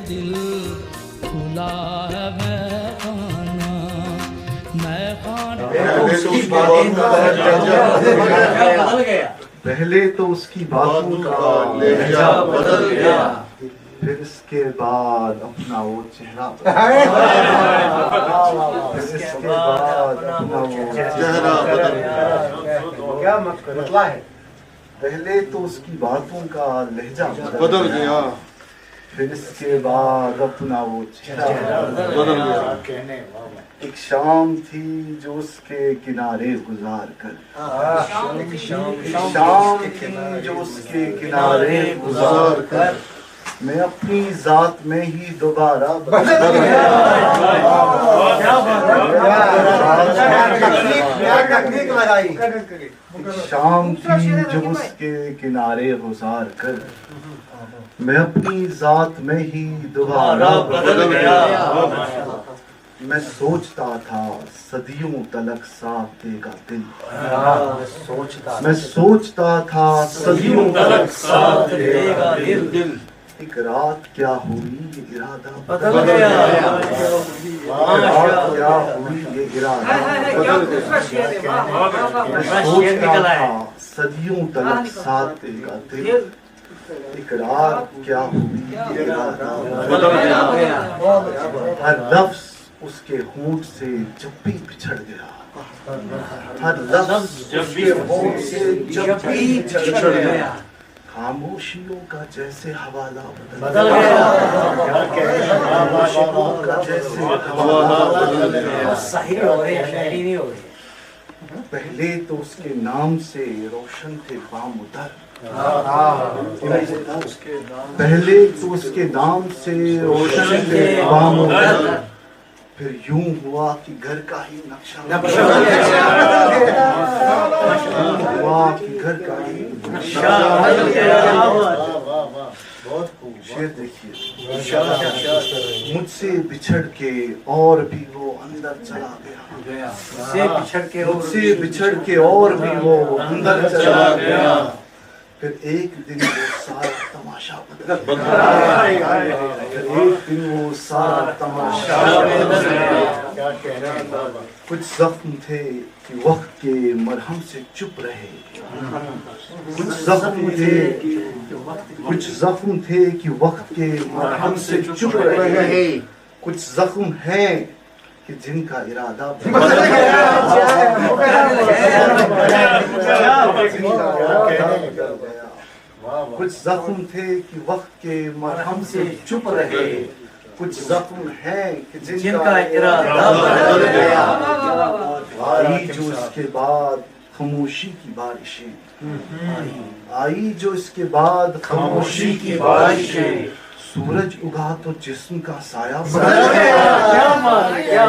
दिल खुला है मैं खाना पहले तो उसकी बातों का लहजा बदल गया, फिर इसके बाद अपना वो चेहरा फिर इसके बाद अपना वो चेहरा बदल गया। क्या मतलब है? पहले तो उसकी बातों का लहजा बदल गया, फिर इसके बाद अपना वो चेहरा बदल गया। एक शाम थी जो उसके किनारे गुजार कर, एक शाम थी जो उसके किनारे गुजार कर मैं अपनी जात में ही दोबारा बदल गया। तकनीक लगाई। शाम थी जो उसके किनारे गुजार कर मैं अपनी जात में ही दोबारा बदल गया। मैं सोचता था सदियों तलक साथ देगा दिल, मैं सोचता था सदियों तलक साथ देगा दिल। एक रात क्या हुई ये इरादा बदल गया, रात क्या हुई ये इरादा बदल गया। मैं सोचता था सदियों तलक साथ देगा दिल, एक रात क्या हुई ये इरादा बदल गया। हर लफ्ज उसके होंठ से जब भी बिछड़ गया, हर लफ्ज उसके होंठ से जब भी बिछड़ गया, खामोशियों का जैसे हवाला बदल गया, खामोशियों का जैसे हवाला बदल गया। सही हो रही है, शायरी नहीं हो रही। पहले तो उसके नाम से रोशन थे बामुदर, पहले तो उसके नाम से रोशन थे बामुदर, फिर यूं हुआ कि घर का ही नक्शा हुआ कि घर का ही नक्शा। शेर देखिए, मुझसे बिछड़ के और भी वो अंदर चला गया, मुझसे बिछड़ के और भी वो अंदर चला गया। फिर एक दिन वो सारा तमाशा बदल गया, एक दिन वो सारा तमाशा बदल गया। कुछ जख्म थे कि वक्त के मरहम से चुप रहे, कुछ जख्म थे कि वक्त के मरहम से चुप रहे, कुछ जख्म हैं कि जिनका इरादा बदल गया। कुछ जख्म थे कि वक्त के मरहम से चुप रहे, कुछ जख्म हैं कि जिनका इरादा बदल गया। आई जो इसके बाद खामोशी की बारिशें, आई जो इसके बाद खामोशी की बारिशें, सूरज उगा तो जिस्म का साया बदल गया,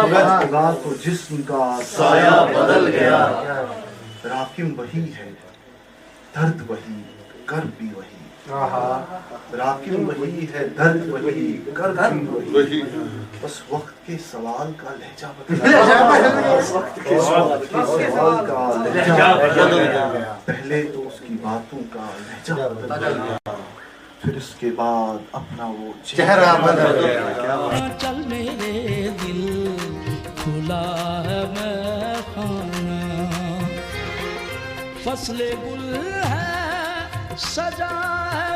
सूरज उगा तो जिस्म का साया बदल गया। राकिम वही है, दर्द वही, कर भी वही, राकिम वही है, दर्द वही, कर भी वही। बस वक्त के सवाल का लहजा बदल गया, वक्त के सवाल का लहजा बदल गया। पहले तो उसकी बातों का लहजा बदल गया, फिर उसके बाद अपना वो चेहरा बदल गया। चल मेरे दिल खुला है मैं खाना, फसले गुल है सजा है